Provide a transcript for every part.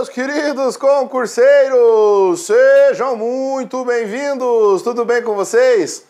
meus queridos concurseiros! Sejam muito bem-vindos! Tudo bem com vocês?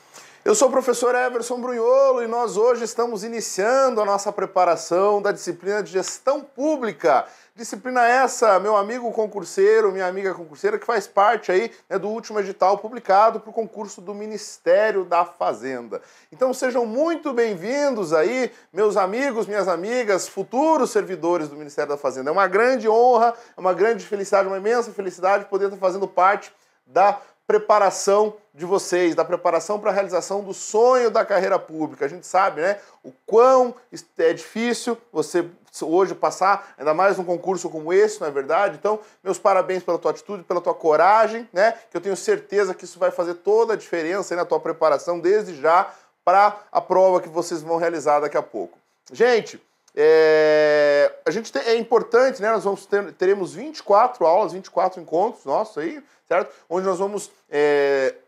Eu sou o professor Everson Brunholo e nós hoje estamos iniciando a nossa preparação da disciplina de Gestão Pública. Disciplina essa, meu amigo concurseiro, minha amiga concurseira, que faz parte aí, né, do último edital publicado para o concurso do Ministério da Fazenda. Então sejam muito bem-vindos aí, meus amigos, minhas amigas, futuros servidores do Ministério da Fazenda. É uma grande honra, é uma grande felicidade, uma imensa felicidade poder estar fazendo parte da preparação de vocês, da preparação para a realização do sonho da carreira pública. A gente sabe, né, o quão é difícil você hoje passar, ainda mais num concurso como esse, não é verdade? Então, meus parabéns pela tua atitude, pela tua coragem, né, que eu tenho certeza que isso vai fazer toda a diferença aí na tua preparação desde já para a prova que vocês vão realizar daqui a pouco. Gente, é importante, né? Nós teremos 24 aulas, 24 encontros nossos aí, certo? Onde nós vamos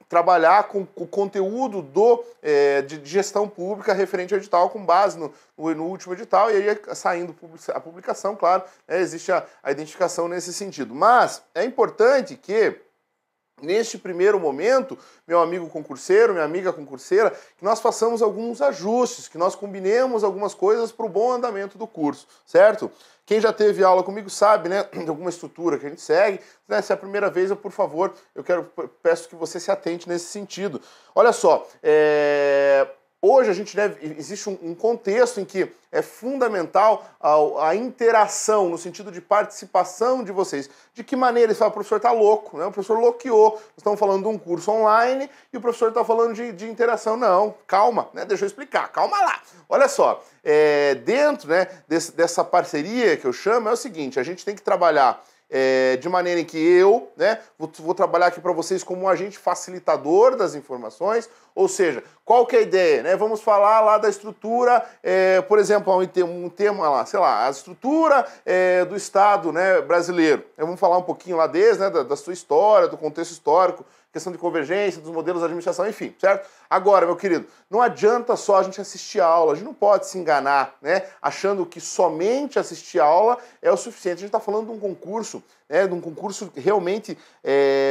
trabalhar com o conteúdo de gestão pública referente ao edital, com base no último edital, e aí saindo a publicação, claro, existe a identificação nesse sentido. Mas é importante que neste primeiro momento, meu amigo concurseiro, minha amiga concurseira, que nós façamos alguns ajustes, que nós combinemos algumas coisas para o bom andamento do curso, certo? Quem já teve aula comigo sabe, né, de alguma estrutura que a gente segue, né? Se é a primeira vez, por favor, peço que você se atente nesse sentido. Olha só, hoje existe um contexto em que é fundamental a interação, no sentido de participação de vocês. De que maneira? Ele fala, o professor está louco, né? O professor loqueou. Nós estamos falando de um curso online e o professor está falando de interação. Não, calma, né? Deixa eu explicar, calma lá. Olha só, dentro, né, dessa parceria que eu chamo, é o seguinte, a gente tem que trabalhar de maneira em que eu, né, vou trabalhar aqui para vocês como um agente facilitador das informações, ou seja, qual que é a ideia, né? Vamos falar lá da estrutura, por exemplo, um tema lá, sei lá, a estrutura do Estado, né, brasileiro. Vamos falar um pouquinho lá desde, né, da sua história, do contexto histórico, questão de convergência, dos modelos de administração, enfim, certo? Agora, meu querido, não adianta só a gente assistir a aula, a gente não pode se enganar, né, achando que somente assistir a aula é o suficiente. A gente está falando de um concurso, né, de um concurso realmente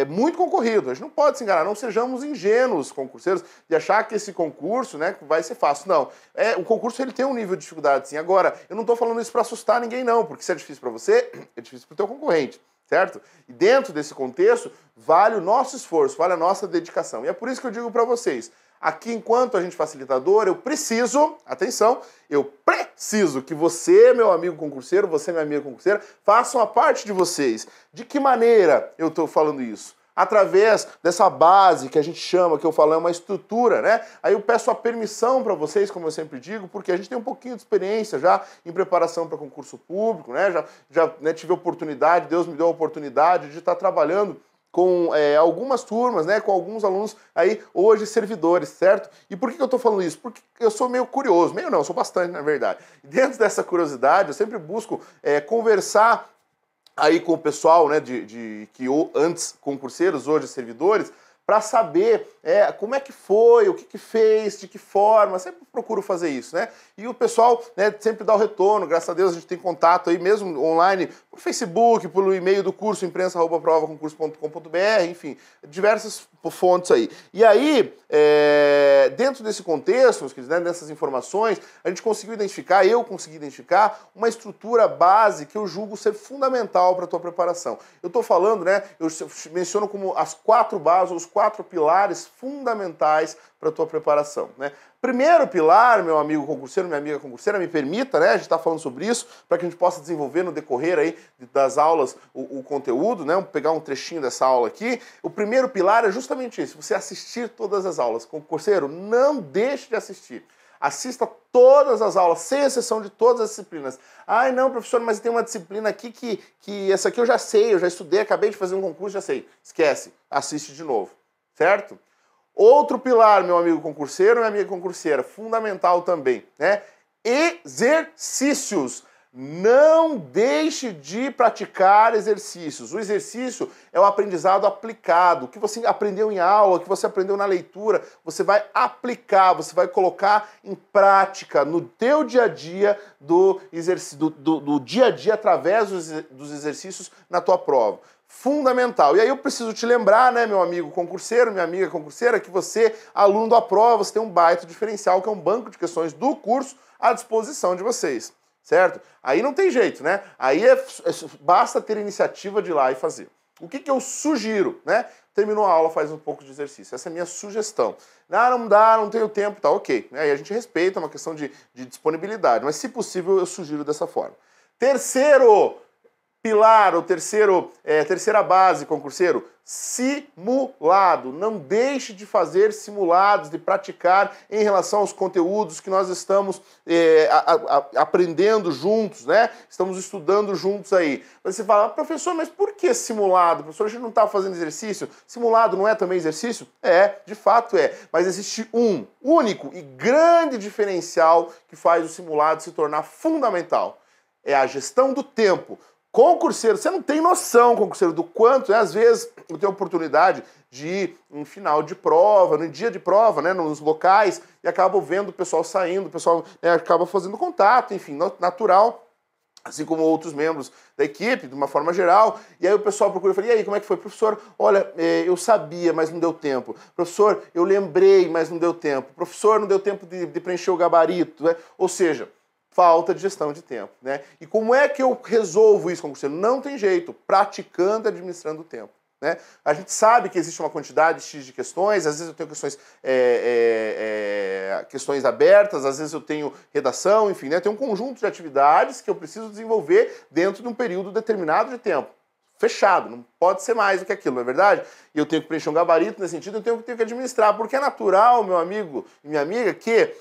muito concorrido. A gente não pode se enganar, não sejamos ingênuos, concurseiros, de achar que esse concurso, né, vai ser fácil. Não, o concurso ele tem um nível de dificuldade, sim. Agora, eu não estou falando isso para assustar ninguém, não, porque se é difícil para você, é difícil para o teu concorrente. Certo? E dentro desse contexto, vale o nosso esforço, vale a nossa dedicação. E é por isso que eu digo para vocês, aqui enquanto agente facilitador, eu preciso, atenção, eu preciso que você, meu amigo concurseiro, você, minha amiga concurseira, façam a parte de vocês. De que maneira eu estou falando isso? Através dessa base que a gente chama, que eu falo, é uma estrutura, né? Aí eu peço a permissão para vocês, como eu sempre digo, porque a gente tem um pouquinho de experiência já em preparação para concurso público, né? Já né, tive a oportunidade, Deus me deu a oportunidade de estar trabalhando com algumas turmas, né, com alguns alunos aí hoje servidores, certo? E por que eu estou falando isso? Porque eu sou meio curioso, meio não, eu sou bastante, na verdade. E dentro dessa curiosidade, eu sempre busco conversar aí com o pessoal, né, que antes concurseiros, hoje servidores, para saber como é que foi, o que fez, de que forma, sempre procuro fazer isso, né? E o pessoal, né, sempre dá o retorno, graças a Deus a gente tem contato aí mesmo online, por Facebook, pelo e-mail do curso, imprensa@provaconcurso.com.br, enfim, diversas fontes aí. E aí, dentro desse contexto, né, dessas informações, a gente conseguiu identificar, eu consegui identificar, uma estrutura base que eu julgo ser fundamental para a tua preparação. Eu estou falando, né, eu menciono como as 4 bases, os 4 pilares fundamentais para a tua preparação, né? Primeiro pilar, meu amigo concurseiro, minha amiga concurseira, me permita, né, a gente está falando sobre isso, para que a gente possa desenvolver no decorrer aí das aulas o conteúdo, né, pegar um trechinho dessa aula aqui. O primeiro pilar é justamente isso, você assistir todas as aulas. Concurseiro, não deixe de assistir. Assista todas as aulas, sem exceção de todas as disciplinas. Ai, não, professor, mas tem uma disciplina aqui que essa aqui eu já sei, eu já estudei, acabei de fazer um concurso, já sei. Esquece, assiste de novo, certo? Outro pilar, meu amigo concurseiro, minha amiga concurseira, fundamental também, né? Exercícios. Não deixe de praticar exercícios. O exercício é o aprendizado aplicado. O que você aprendeu em aula, o que você aprendeu na leitura, você vai aplicar, você vai colocar em prática no teu dia a dia do dia a dia através dos exercícios na tua prova. Fundamental. E aí eu preciso te lembrar, né, meu amigo concurseiro, minha amiga concurseira, que você, aluno da prova, você tem um baita diferencial, que é um banco de questões do curso à disposição de vocês. Certo? Aí não tem jeito, né? Aí basta ter iniciativa de ir lá e fazer. O que eu sugiro, né? Terminou a aula, faz um pouco de exercício. Essa é a minha sugestão. Ah, não dá, não tenho tempo, tá ok. Aí a gente respeita, é uma questão de disponibilidade, mas se possível eu sugiro dessa forma. Terceiro pilar, ou terceira base, concurseiro, simulado. Não deixe de fazer simulados, de praticar em relação aos conteúdos que nós estamos aprendendo juntos, né? Estamos estudando juntos aí. Você fala, professor, mas por que simulado? Professor, a gente não está fazendo exercício? Simulado não é também exercício? É, de fato é. Mas existe um único e grande diferencial que faz o simulado se tornar fundamental. É a gestão do tempo. Concurseiro, você não tem noção, concurseiro, do quanto, né? Às vezes eu tenho a oportunidade de ir em final de prova, no dia de prova, né, nos locais, e acabo vendo o pessoal saindo, o pessoal, né, acaba fazendo contato, enfim, natural, assim como outros membros da equipe, de uma forma geral, e aí o pessoal procura e fala, e aí, como é que foi? Professor, olha, eu sabia, mas não deu tempo. Professor, eu lembrei, mas não deu tempo. Professor, não deu tempo de preencher o gabarito, né? Ou seja, falta de gestão de tempo, né? E como é que eu resolvo isso, concurseiro? Não tem jeito, praticando e administrando o tempo, né? A gente sabe que existe uma quantidade X de questões, às vezes eu tenho questões abertas, às vezes eu tenho redação, enfim, né? Tem um conjunto de atividades que eu preciso desenvolver dentro de um período determinado de tempo. Fechado, não pode ser mais do que aquilo, não é verdade? E eu tenho que preencher um gabarito nesse sentido, eu tenho que administrar, porque é natural, meu amigo e minha amiga, que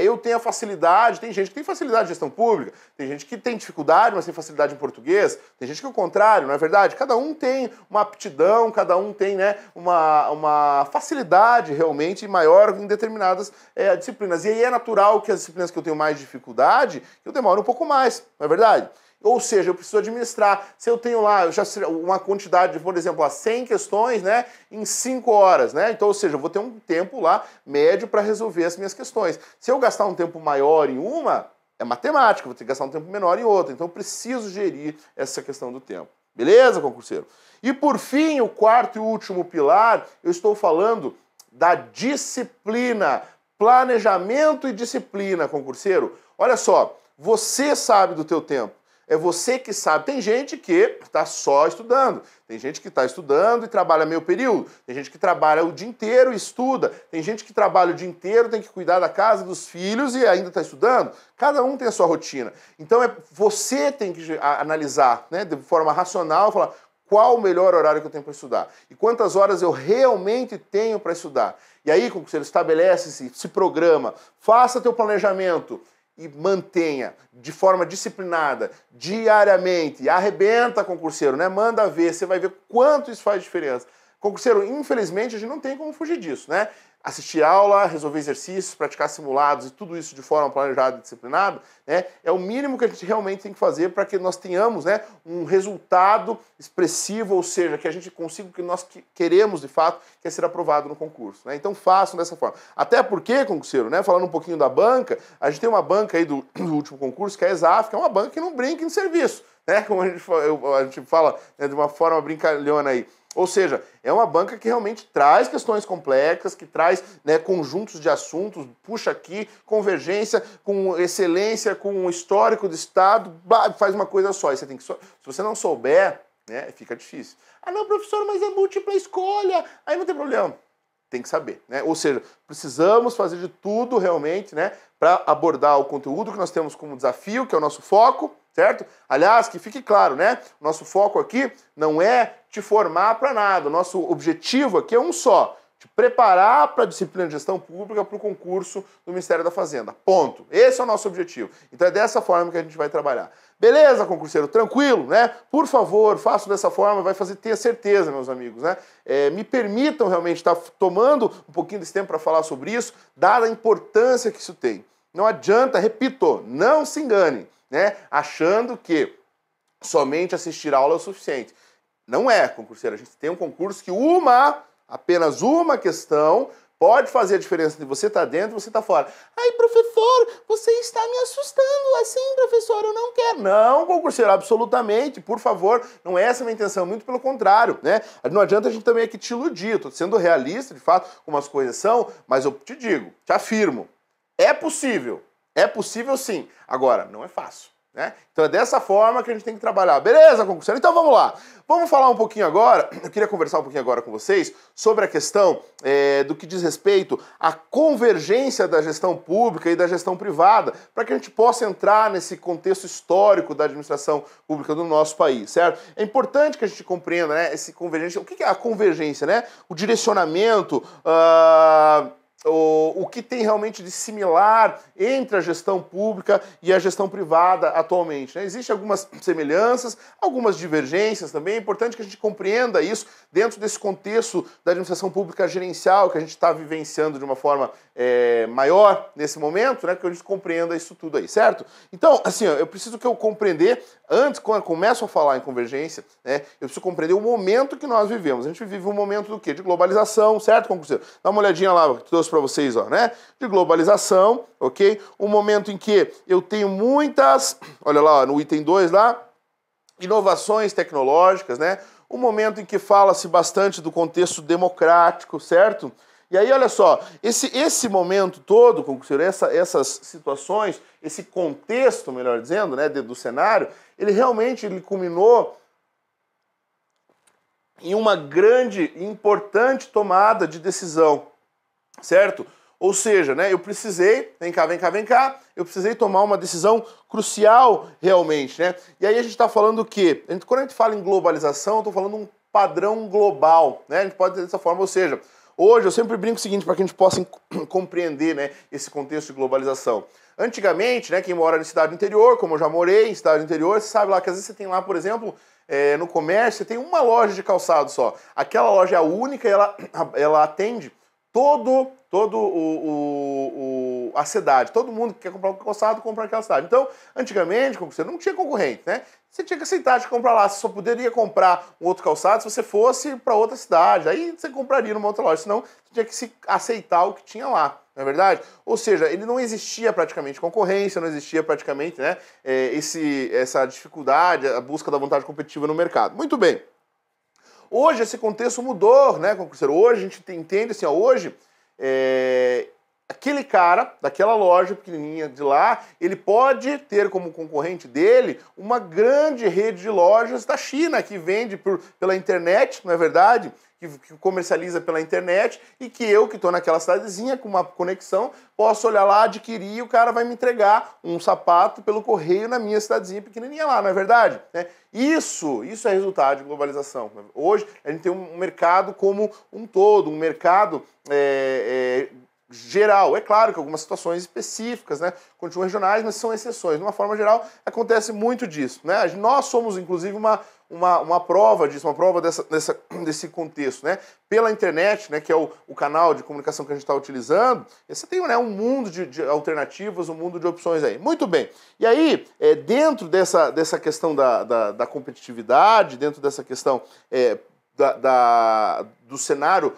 eu tenha facilidade, tem gente que tem facilidade de gestão pública, tem gente que tem dificuldade, mas tem facilidade em português, tem gente que é o contrário, não é verdade? Cada um tem uma aptidão, cada um tem, né, uma facilidade realmente maior em determinadas disciplinas. E aí é natural que as disciplinas que eu tenho mais dificuldade, eu demoro um pouco mais, não é verdade? Ou seja, eu preciso administrar. Se eu tenho lá uma quantidade de, por exemplo, 100 questões, né, em 5 horas, né? Então, ou seja, eu vou ter um tempo lá médio para resolver as minhas questões. Se eu gastar um tempo maior em uma, é matemática, vou ter que gastar um tempo menor em outra. Então, eu preciso gerir essa questão do tempo. Beleza, concurseiro? E por fim, o quarto e último pilar, eu estou falando da disciplina. Planejamento e disciplina, concurseiro. Olha só, você sabe do teu tempo. É você que sabe. Tem gente que está só estudando. Tem gente que está estudando e trabalha meio período. Tem gente que trabalha o dia inteiro e estuda. Tem gente que trabalha o dia inteiro, tem que cuidar da casa, dos filhos e ainda está estudando. Cada um tem a sua rotina. Então você tem que analisar, né, de forma racional, falar qual o melhor horário que eu tenho para estudar e quantas horas eu realmente tenho para estudar. E aí, concurseiro, estabelece-se, se programa, faça teu planejamento e mantenha de forma disciplinada, diariamente, arrebenta, concurseiro, né? Manda ver, você vai ver quanto isso faz diferença. Concurseiro, infelizmente, a gente não tem como fugir disso, né? Assistir aula, resolver exercícios, praticar simulados e tudo isso de forma planejada e disciplinada, né? É o mínimo que a gente realmente tem que fazer para que nós tenhamos, né, um resultado expressivo, ou seja, que a gente consiga o que nós queremos de fato, que é ser aprovado no concurso, né? Então façam dessa forma. Até porque, concurseiro, né, falando um pouquinho da banca, a gente tem uma banca aí do último concurso, que é a Exaf, que é uma banca que não brinca em serviço, né? Como a gente fala, né, de uma forma brincalhona aí. Ou seja, é uma banca que realmente traz questões complexas, que traz, né, conjuntos de assuntos, puxa aqui, convergência, com excelência, com histórico do Estado, faz uma coisa só. E você tem que se você não souber, né, fica difícil. Ah, não, professor, mas é múltipla escolha. Aí não tem problema. Tem que saber, né? Ou seja, precisamos fazer de tudo realmente, né, para abordar o conteúdo que nós temos como desafio, que é o nosso foco, certo? Aliás, que fique claro, né? Nosso foco aqui não é te formar para nada. O nosso objetivo aqui é um só: te preparar para a disciplina de gestão pública, para o concurso do Ministério da Fazenda. Ponto. Esse é o nosso objetivo. Então é dessa forma que a gente vai trabalhar. Beleza, concurseiro? Tranquilo, né? Por favor, façam dessa forma, vai fazer ter certeza, meus amigos, né? Me permitam realmente estar tomando um pouquinho desse tempo para falar sobre isso, dada a importância que isso tem. Não adianta, repito, não se engane. né, achando que somente assistir aula é o suficiente. Não é, concurseiro. A gente tem um concurso que apenas uma questão pode fazer a diferença entre você estar dentro e você estar fora. Ai, professor, você está me assustando assim, professor, eu não quero. Não, concurseiro, absolutamente, por favor, não é essa a minha intenção, muito pelo contrário, né? Não adianta a gente também aqui te iludir, estou sendo realista, de fato, como as coisas são, mas eu te digo, te afirmo, é possível sim, agora, não é fácil. Né? Então é dessa forma que a gente tem que trabalhar. Beleza, concurseiro? Então vamos lá. Vamos falar um pouquinho agora, eu queria conversar um pouquinho agora com vocês sobre a questão do que diz respeito à convergência da gestão pública e da gestão privada, para que a gente possa entrar nesse contexto histórico da administração pública do nosso país, certo? É importante que a gente compreenda, né, essa convergência. O que é a convergência, né? O direcionamento, o que tem realmente de similar entre a gestão pública e a gestão privada atualmente. Né? Existem algumas semelhanças, algumas divergências também. É importante que a gente compreenda isso dentro desse contexto da administração pública gerencial que a gente está vivenciando de uma forma maior nesse momento, né? Que a gente compreenda isso tudo aí, certo? Então, assim, eu preciso que eu compreender, antes, quando eu começo a falar em convergência, né, eu preciso compreender o momento que nós vivemos. A gente vive um momento do quê? De globalização, certo, concurseiro? Dá uma olhadinha lá, que eu trouxe para vocês, ó, né? De globalização, ok? Um momento em que eu tenho muitas, olha lá, ó, no item 2 lá, inovações tecnológicas, né? Um momento em que fala-se bastante do contexto democrático, certo? E aí, olha só, esse momento todo, concurseiro, essas situações, esse contexto, melhor dizendo, né, do cenário, ele realmente culminou em uma grande e importante tomada de decisão, certo? Ou seja, né, eu precisei, vem cá, eu precisei tomar uma decisão crucial realmente, né? E aí a gente está falando o quê? Quando a gente fala em globalização, eu estou falando um padrão global, né? A gente pode dizer dessa forma, ou seja, hoje eu sempre brinco o seguinte, para que a gente possa compreender, né, esse contexto de globalização. Antigamente, né, quem mora em cidade interior, como eu já morei em cidade interior, você sabe lá que às vezes você tem lá, por exemplo, no comércio, você tem uma loja de calçado só. Aquela loja é a única e ela atende a cidade. Todo mundo que quer comprar um calçado, compra naquela cidade. Então, antigamente, como você não tinha concorrente, né? Você tinha que aceitar de comprar lá. Você só poderia comprar um outro calçado se você fosse para outra cidade. Aí você compraria numa outra loja. Senão, você tinha que aceitar o que tinha lá. Não é verdade? Ou seja, ele não existia praticamente concorrência, não existia praticamente, né, essa dificuldade, a busca da vontade competitiva no mercado. Muito bem. Hoje esse contexto mudou, né, concurseiro? Hoje a gente entende assim, ó, hoje aquele cara daquela loja pequenininha de lá, ele pode ter como concorrente dele uma grande rede de lojas da China que vende pela internet, não é verdade? Que comercializa pela internet e que eu, que estou naquela cidadezinha com uma conexão, posso olhar lá, adquirir e o cara vai me entregar um sapato pelo correio na minha cidadezinha pequenininha lá, não é verdade? Isso é resultado de globalização. Hoje a gente tem um mercado como um todo, um mercado geral. É claro que algumas situações específicas, né, continuam regionais, mas são exceções. De uma forma geral, acontece muito disso. Né? Nós somos, inclusive, uma prova disso, uma prova desse contexto. Né? Pela internet, né, que é o canal de comunicação que a gente está utilizando, você tem, né, um mundo de alternativas, um mundo de opções aí. Muito bem. E aí, dentro dessa questão da competitividade, dentro dessa questão do cenário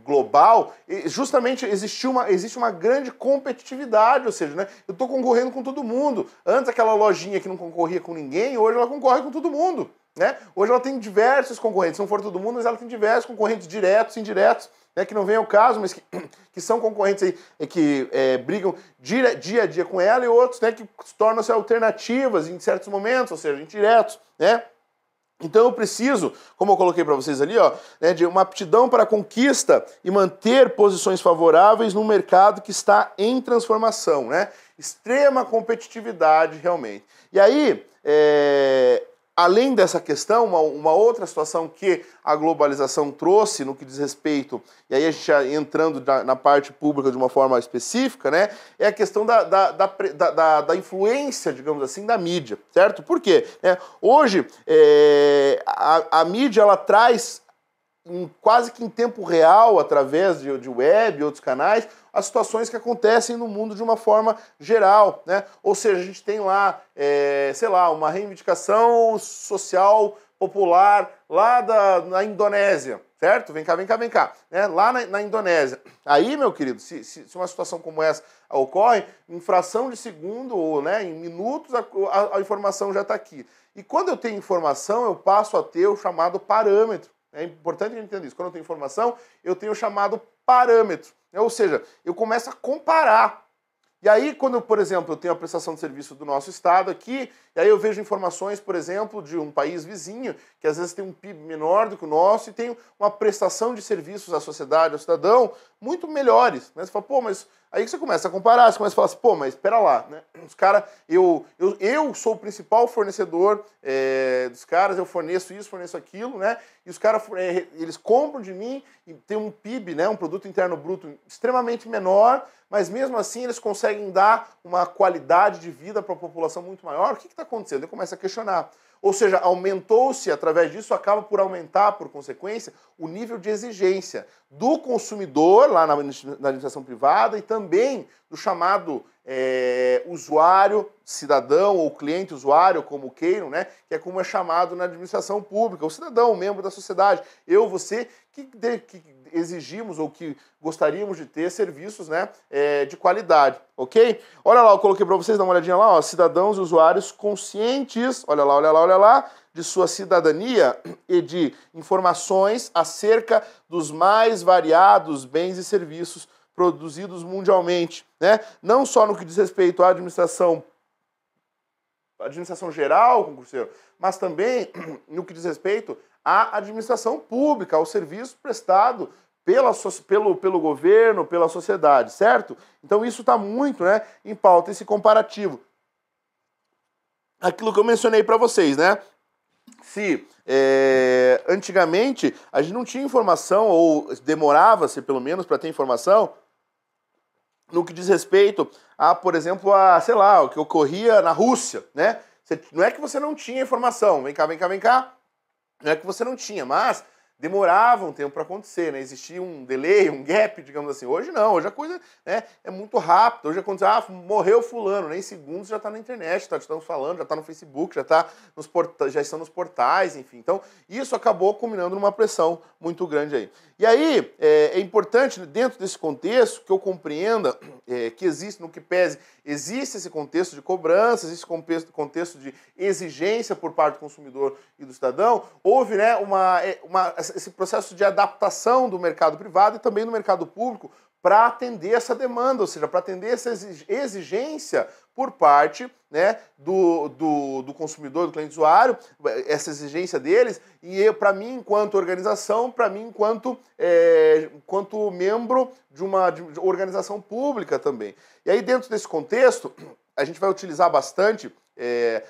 global, justamente existe uma grande competitividade, ou seja, né, eu estou concorrendo com todo mundo. Antes aquela lojinha que não concorria com ninguém, hoje ela concorre com todo mundo. Né? Hoje ela tem diversos concorrentes, se não for todo mundo, mas ela tem diversos concorrentes diretos e indiretos, né, que não vem ao caso, mas que são concorrentes aí, que brigam dia a dia com ela, e outros, né, que tornam-se alternativas em certos momentos, ou seja, indiretos, né? Então eu preciso, como eu coloquei para vocês ali, ó, né, de uma aptidão para a conquista e manter posições favoráveis num mercado que está em transformação, né? Extrema competitividade realmente. E aí, além dessa questão, uma outra situação que a globalização trouxe no que diz respeito, e aí a gente já entrando na parte pública de uma forma específica, né, é a questão da influência, digamos assim, da mídia, certo? Por quê? Hoje, a mídia, ela traz quase que em tempo real, através de web e outros canais, as situações que acontecem no mundo de uma forma geral, né? Ou seja, a gente tem lá, sei lá, uma reivindicação social popular lá na Indonésia, certo? Vem cá, vem cá, vem cá. Né? Lá na Indonésia. Aí, meu querido, se uma situação como essa ocorre, em fração de segundo ou, né, em minutos, a informação já está aqui. E quando eu tenho informação, eu passo a ter o chamado parâmetro. É importante a gente entender isso. Quando eu tenho informação, eu tenho o chamado parâmetro. Ou seja, eu começo a comparar. E aí, quando, por exemplo, eu tenho a prestação de serviço do nosso estado aqui, e aí eu vejo informações, por exemplo, de um país vizinho, que às vezes tem um PIB menor do que o nosso e tem uma prestação de serviços à sociedade, ao cidadão, muito melhores. Né? Você fala, pô, mas aí que você começa a comparar, você começa a falar assim, pô, mas espera lá, né? Os caras, eu sou o principal fornecedor dos caras, eu forneço isso, forneço aquilo, né? E os caras, eles compram de mim e tem um PIB, né? Um produto interno bruto extremamente menor, mas mesmo assim eles conseguem dar uma qualidade de vida para a população muito maior. O que está acontecendo? Eu começo a questionar. Ou seja, aumentou-se, através disso, acaba por aumentar, por consequência, o nível de exigência do consumidor, lá na administração privada, e também do chamado usuário, cidadão ou cliente usuário, como queiram, né? Que é como é chamado na administração pública, o cidadão, o membro da sociedade. Eu, você, que exigimos ou que gostaríamos de ter serviços, né, de qualidade, ok? Olha lá, eu coloquei para vocês, dá uma olhadinha lá, ó, cidadãos e usuários conscientes, olha lá, olha lá, olha lá, de sua cidadania e de informações acerca dos mais variados bens e serviços produzidos mundialmente, né? Não só no que diz respeito à administração geral, concurseiro, mas também no que diz respeito à administração pública, ao serviço prestado pelo governo, pela sociedade, certo? Então isso está muito, né, em pauta, esse comparativo. Aquilo que eu mencionei para vocês, né? Se antigamente a gente não tinha informação, ou demorava-se pelo menos para ter informação, no que diz respeito a, por exemplo, sei lá, o que ocorria na Rússia, né? Não é que você não tinha informação, vem cá, vem cá, vem cá, não é que você não tinha, mas demorava um tempo para acontecer, né? Existia um delay, um gap, digamos assim. Hoje não, hoje a coisa, né, é muito rápida. Hoje acontece, morreu fulano, nem segundos já está na internet, estamos falando, já está no Facebook, já estão nos portais, enfim. Então, isso acabou culminando numa pressão muito grande aí. E aí, é importante, dentro desse contexto, que eu compreenda que existe, no que pese, existe esse contexto de cobrança, existe esse contexto de exigência por parte do consumidor e do cidadão. Houve, né, esse processo de adaptação do mercado privado e também do mercado público para atender essa demanda, ou seja, para atender essa exigência por parte, né, do consumidor, do cliente usuário, essa exigência deles, e para mim, enquanto organização, para mim, enquanto membro de uma organização pública também. E aí, dentro desse contexto, a gente vai utilizar bastante,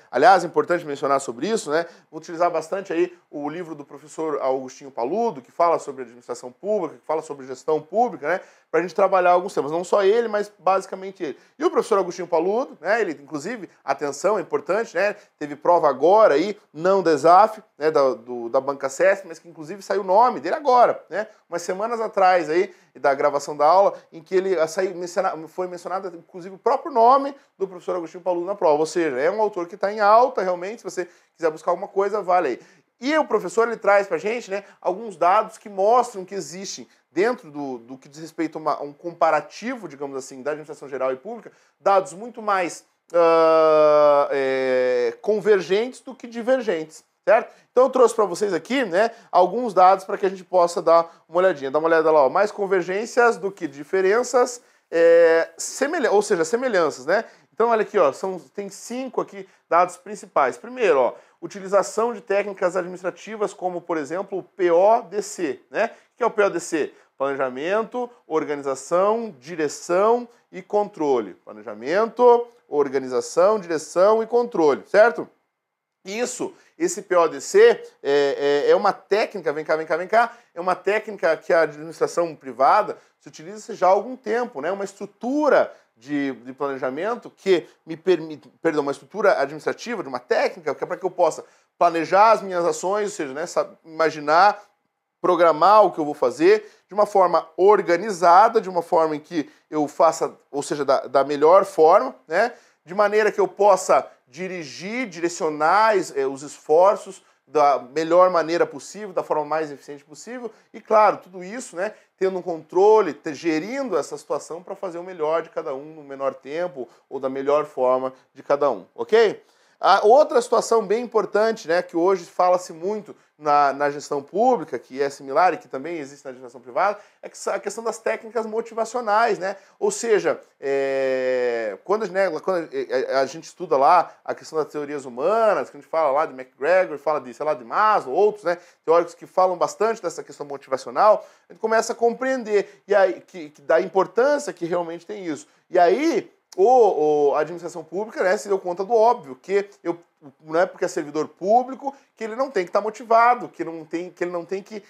aliás, é importante mencionar sobre isso, né? Vou utilizar bastante aí o livro do professor Augustinho Paludo, que fala sobre administração pública, que fala sobre gestão pública, né? Para a gente trabalhar alguns temas, não só ele, mas basicamente ele. E o professor Augustinho Paludo, né? Ele, inclusive, atenção, é importante, né? Teve prova agora aí, não da ESAF, né? Da Banca CESP, mas que inclusive saiu o nome dele agora, né? Umas semanas atrás aí, da gravação da aula, em que ele foi mencionado, inclusive, o próprio nome do professor Augustinho Paludo na prova. Ou seja, é um autor que está em alta, realmente, se você quiser buscar alguma coisa, vale aí. E o professor, ele traz para a gente, né, alguns dados que mostram que existem, dentro do que diz respeito a um comparativo, digamos assim, da administração geral e pública, dados muito mais convergentes do que divergentes, certo? Então eu trouxe para vocês aqui, né, alguns dados para que a gente possa dar uma olhadinha. Dá uma olhada lá, ó, mais convergências do que diferenças, ou seja, semelhanças, né? Então olha aqui, ó, tem 5 aqui dados principais. Primeiro, ó, utilização de técnicas administrativas como, por exemplo, o PODC, né? O que é o PODC? Planejamento, organização, direção e controle. Planejamento, organização, direção e controle, certo? Esse PODC é uma técnica, vem cá, vem cá, vem cá, é uma técnica que a administração privada se utiliza já há algum tempo, né? Uma estrutura de planejamento que me permite, uma estrutura administrativa, de uma técnica, que é para que eu possa planejar as minhas ações, ou seja, né, imaginar programar o que eu vou fazer de uma forma organizada, de uma forma em que eu faça, ou seja, da melhor forma, né? De maneira que eu possa direcionar os esforços da melhor maneira possível, da forma mais eficiente possível, e claro, tudo isso, né, tendo um controle, gerindo essa situação para fazer o melhor de cada um no menor tempo ou da melhor forma de cada um, ok? A outra situação bem importante, né, que hoje fala-se muito na gestão pública, que é similar e que também existe na gestão privada, é a questão das técnicas motivacionais, né? Ou seja, quando a gente estuda lá a questão das teorias humanas, que a gente fala lá de McGregor, fala de, sei lá, de Maslow, outros, né, teóricos que falam bastante dessa questão motivacional, a gente começa a compreender e aí, da importância que realmente tem isso. E aí, a administração pública, né, se deu conta do óbvio, que não é porque é servidor público que ele não tem que estar motivado, que ele não tem que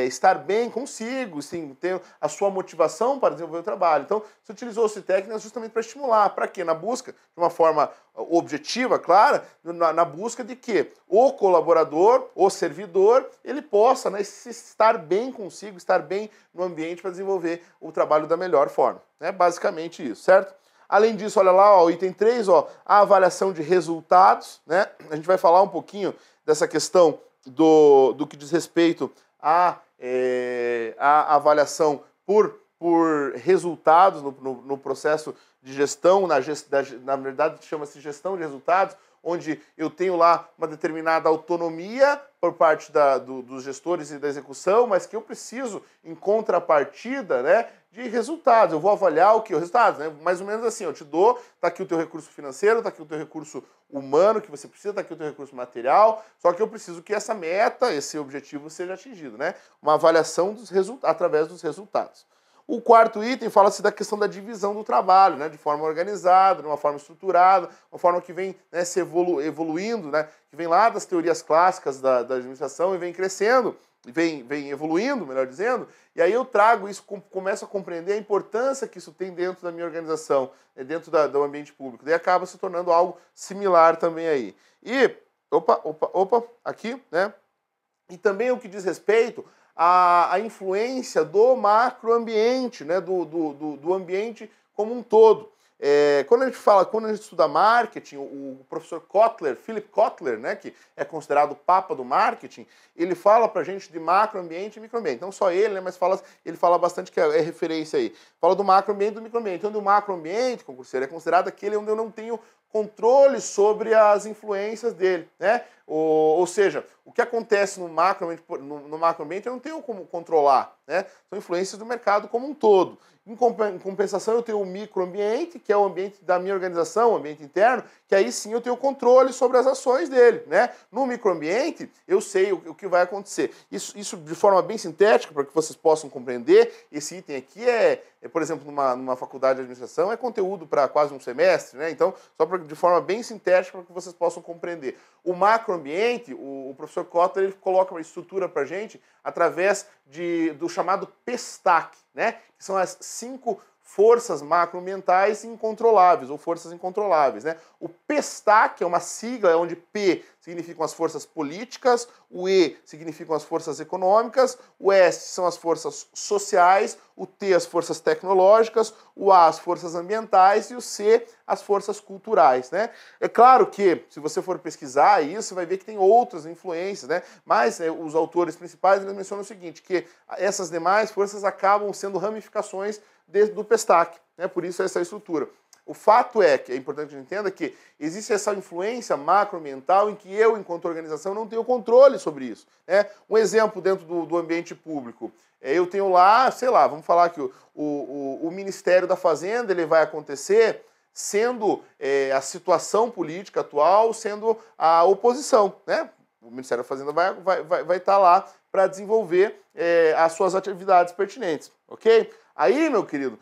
estar bem consigo, sim, ter a sua motivação para desenvolver o trabalho. Então, se utilizou-se técnicas justamente para estimular. Para quê? Na busca, de uma forma objetiva, clara, na busca de que o colaborador, o servidor, ele possa, né, estar bem consigo, estar bem no ambiente para desenvolver o trabalho da melhor forma. É basicamente isso, certo? Além disso, olha lá, ó, o item 3, ó, a avaliação de resultados, né? A gente vai falar um pouquinho dessa questão do que diz respeito à avaliação por resultados no processo de gestão, na verdade chama-se gestão de resultados, onde eu tenho lá uma determinada autonomia por parte dos gestores e da execução, mas que eu preciso, em contrapartida, né, de resultados. Eu vou avaliar o que? Os resultados, né? Mais ou menos assim, eu te dou, tá aqui o teu recurso financeiro, tá aqui o teu recurso humano que você precisa, tá aqui o teu recurso material, só que eu preciso que essa meta, esse objetivo seja atingido, né? Uma avaliação através dos resultados. O quarto item fala-se da questão da divisão do trabalho, né, de forma organizada, de uma forma estruturada, uma forma que vem, né, se evoluindo, né, que vem lá das teorias clássicas da administração e vem crescendo, vem evoluindo, melhor dizendo, e aí eu trago isso, começo a compreender a importância que isso tem dentro da minha organização, dentro do ambiente público, daí acaba se tornando algo similar também aí. E, aqui, né, e também o que diz respeito a influência do macroambiente, né, do ambiente como um todo. Quando a gente estuda marketing, o professor Kotler, Philip Kotler, né, que é considerado o papa do marketing, ele fala pra gente de macroambiente e microambiente. Não só ele, né, mas ele fala bastante, que é referência aí. Fala do macroambiente e do microambiente. Onde o macroambiente, concurseiro, é considerado aquele onde eu não tenho controle sobre as influências dele, né? Ou seja, o que acontece no macroambiente eu não tenho como controlar, né? São influências do mercado como um todo. Em compensação, eu tenho o microambiente, que é o ambiente da minha organização, o ambiente interno, que aí sim eu tenho controle sobre as ações dele, né? No microambiente, eu sei o que vai acontecer. Isso de forma bem sintética, para que vocês possam compreender, esse item aqui por exemplo, numa faculdade de administração, é conteúdo para quase um semestre, né? Então, de forma bem sintética, para que vocês possam compreender. O macroambiente, o professor Kotler, ele coloca uma estrutura para a gente através do chamado PESTAC, né? Que são as 5 forças macroambientais incontroláveis, ou forças incontroláveis, né? O PESTAC é uma sigla onde P significam as forças políticas, o E significam as forças econômicas, o S são as forças sociais, o T as forças tecnológicas, o A as forças ambientais e o C as forças culturais, né? É claro que, se você for pesquisar isso, você vai ver que tem outras influências, né? Mas os autores principais, eles mencionam o seguinte, que essas demais forças acabam sendo ramificações do PESTAC, né? Por isso essa estrutura. O fato é que é importante que a gente entenda que existe essa influência macroambiental em que eu, enquanto organização, não tenho controle sobre isso, né? Um exemplo dentro do ambiente público. Eu tenho lá, sei lá, vamos falar que o Ministério da Fazenda ele vai acontecer sendo a situação política atual, sendo a oposição, né? O Ministério da Fazenda vai estar lá para desenvolver as suas atividades pertinentes, ok? Aí, meu querido,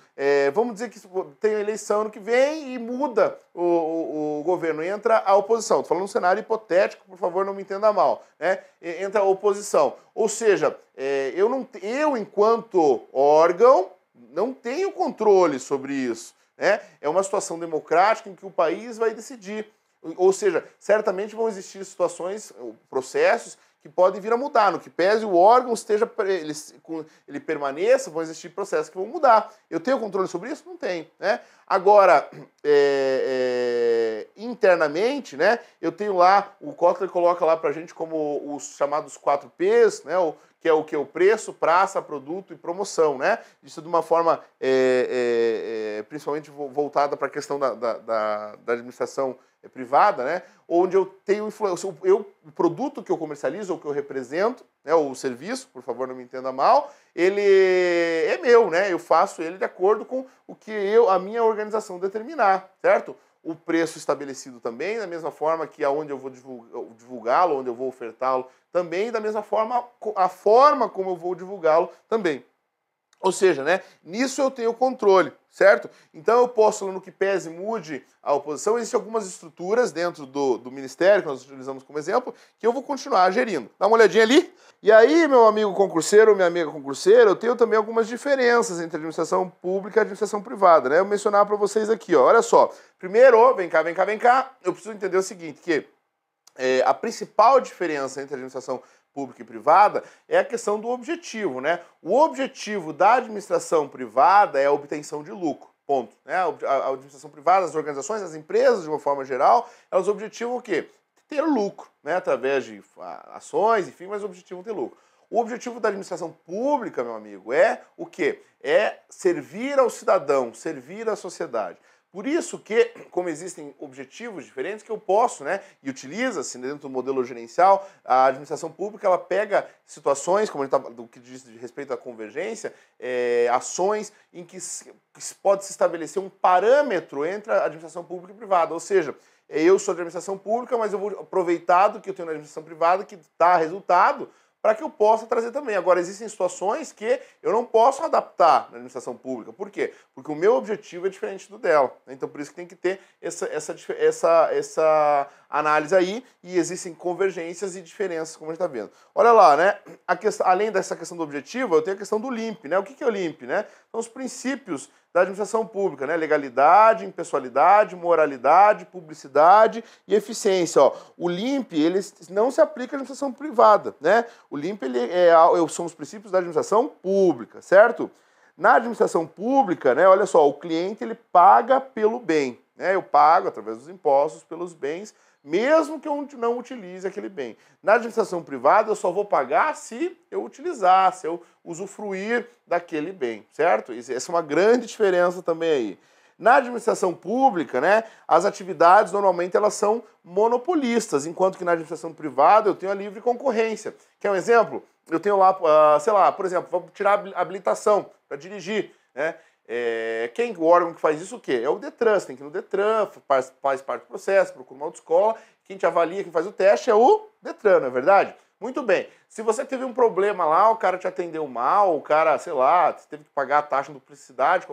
vamos dizer que tem a eleição ano que vem e muda o governo, entra a oposição. Estou falando um cenário hipotético, por favor, não me entenda mal, né? Entra a oposição. Ou seja, eu, enquanto órgão, não tenho controle sobre isso, né? É uma situação democrática em que o país vai decidir. Ou seja, certamente vão existir situações, processos, que podem vir a mudar, no que pese o órgão esteja, ele permaneça, vão existir processos que vão mudar. Eu tenho controle sobre isso? Não tenho, né? Agora, internamente, né, eu tenho lá, o Kotler coloca lá pra gente como os chamados 4 Ps, né, que é o que? O preço, praça, produto e promoção, né? Isso de uma forma principalmente voltada para a questão da administração privada, né? Onde eu tenho influência, o produto que eu comercializo ou que eu represento, né, ou o serviço, por favor, não me entenda mal, ele é meu, né? Eu faço ele de acordo com o que a minha organização determinar, certo? O preço estabelecido também, da mesma forma que aonde eu vou divulgá-lo, onde eu vou ofertá-lo também, da mesma forma, a forma como eu vou divulgá-lo também. Ou seja, né, nisso eu tenho controle, certo? Então eu posso, no que pese mude a oposição, existem algumas estruturas dentro do Ministério, que nós utilizamos como exemplo, que eu vou continuar gerindo. Dá uma olhadinha ali. E aí, meu amigo concurseiro, minha amiga concurseira, eu tenho também algumas diferenças entre administração pública e administração privada, né? Eu vou mencionar para vocês aqui, ó. Olha só. Primeiro, vem cá, eu preciso entender o seguinte, que a principal diferença entre a administração pública e privada é a questão do objetivo, né? O objetivo da administração privada é a obtenção de lucro, ponto. Né? A administração privada, as organizações, as empresas, de uma forma geral, elas objetivam o quê? Ter lucro, né? Através de ações, enfim, mas objetivam ter lucro. O objetivo da administração pública, meu amigo, é o quê? É servir ao cidadão, servir à sociedade. Por isso que, como existem objetivos diferentes, que eu posso, né, e utiliza-se dentro do modelo gerencial, a administração pública, ela pega situações, como a gente do que diz de respeito à convergência, ações em que pode se estabelecer um parâmetro entre a administração pública e privada, ou seja, eu sou de administração pública, mas eu vou aproveitar do que eu tenho na administração privada, que dá resultado, para que eu possa trazer também. Agora, existem situações que eu não posso adaptar na administração pública. Por quê? Porque o meu objetivo é diferente do dela. Então, por isso que tem que ter essa análise aí, e existem convergências e diferenças, como a gente está vendo. Olha lá, né? Além dessa questão do objetivo, eu tenho a questão do LIMP, né? O que é o LIMP, né? São os princípios da administração pública, né? Legalidade, impessoalidade, moralidade, publicidade e eficiência. Ó. O LIMP, ele não se aplica à administração privada, né? O LIMP, são os princípios da administração pública, certo? Na administração pública, né, olha só, o cliente ele paga pelo bem, né? Eu pago através dos impostos pelos bens, mesmo que eu não utilize aquele bem. Na administração privada, eu só vou pagar se eu utilizar, se eu usufruir daquele bem, certo? Essa é uma grande diferença também aí. Na administração pública, né, as atividades normalmente elas são monopolistas, enquanto que na administração privada eu tenho a livre concorrência. Quer um exemplo? Eu tenho lá, sei lá, por exemplo, vamos tirar a habilitação para dirigir, né? O órgão que faz isso o quê? É o Detran, você tem que ir no Detran, faz parte do processo, procura uma autoescola, quem te avalia, quem faz o teste é o Detran, não é verdade? Muito bem, se você teve um problema lá, o cara te atendeu mal, o cara, sei lá, teve que pagar a taxa de duplicidade,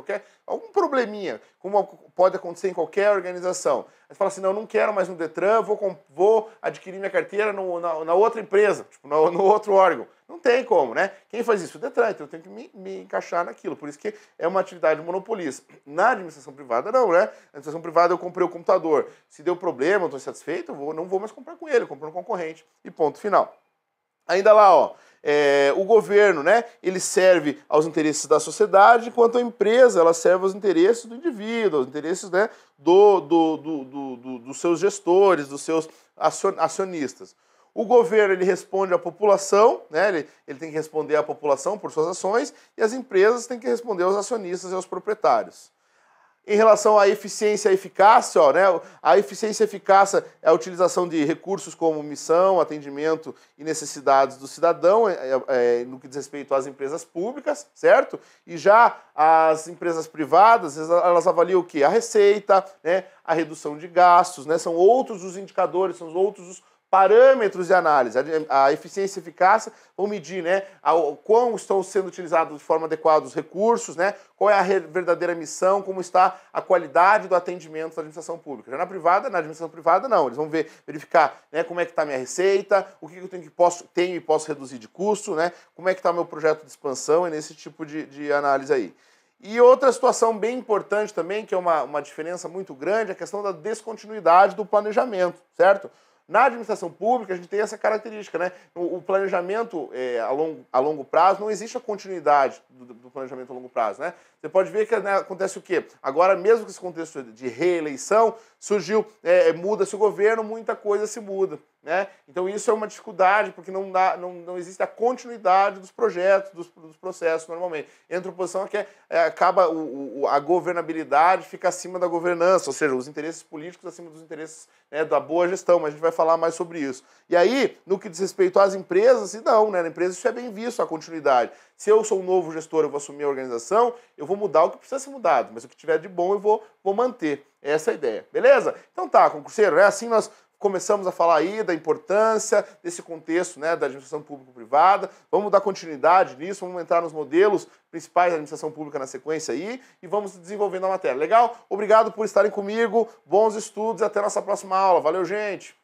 algum probleminha, como pode acontecer em qualquer organização. Aí você fala assim, não, eu não quero mais no Detran, vou adquirir minha carteira na outra empresa, tipo, no outro órgão. Não tem como, né? Quem faz isso? O Detran, então eu tenho que me encaixar naquilo. Por isso que é uma atividade monopolista. Na administração privada, não, né? Na administração privada eu comprei o computador. Se deu problema, eu estou insatisfeito, eu não vou mais comprar com ele, eu compro no concorrente. E ponto final. Ainda lá, ó, o governo, né, ele serve aos interesses da sociedade, enquanto a empresa, ela serve aos interesses do indivíduo, aos interesses, né, dos seus gestores, dos seus acionistas. O governo, ele responde à população, né, ele tem que responder à população por suas ações, e as empresas têm que responder aos acionistas e aos proprietários. Em relação à eficiência e eficácia, ó, né, a eficiência e eficácia é a utilização de recursos como missão, atendimento e necessidades do cidadão, no que diz respeito às empresas públicas, certo? E já as empresas privadas, elas avaliam o quê? A receita, né, a redução de gastos, né, são outros os indicadores, são outros os parâmetros de análise. A eficiência e eficácia vão medir, né, quão estão sendo utilizados de forma adequada os recursos, né, qual é a verdadeira missão, como está a qualidade do atendimento da administração pública. Já na administração privada, não. Eles vão verificar, né, como é que está a minha receita, o que eu tenho e posso reduzir de custo, né, como é que está o meu projeto de expansão, e nesse tipo de análise aí. E outra situação bem importante também, que é uma diferença muito grande, é a questão da descontinuidade do planejamento, certo? Na administração pública, a gente tem essa característica, né? O planejamento a longo prazo, não existe a continuidade do planejamento a longo prazo, né? Você pode ver que, né, acontece o quê? Agora, mesmo com esse contexto de reeleição, surgiu, muda-se o governo, muita coisa se muda, né? Então isso é uma dificuldade, porque não existe a continuidade dos projetos, dos processos normalmente. Entra a oposição que acaba a governabilidade fica acima da governança, ou seja, os interesses políticos acima dos interesses, né, da boa gestão, mas a gente vai falar mais sobre isso. E aí, no que diz respeito às empresas, não, né? Na empresa isso é bem visto, a continuidade. Se eu sou um novo gestor, eu vou assumir a organização, eu vou mudar o que precisa ser mudado, mas o que tiver de bom eu vou manter. Essa é a ideia, beleza? Então tá, concurseiro, né? Assim nós começamos a falar aí da importância desse contexto, né, da administração público-privada. Vamos dar continuidade nisso, vamos entrar nos modelos principais da administração pública na sequência aí e vamos desenvolvendo a matéria. Legal? Obrigado por estarem comigo, bons estudos e até a nossa próxima aula. Valeu, gente!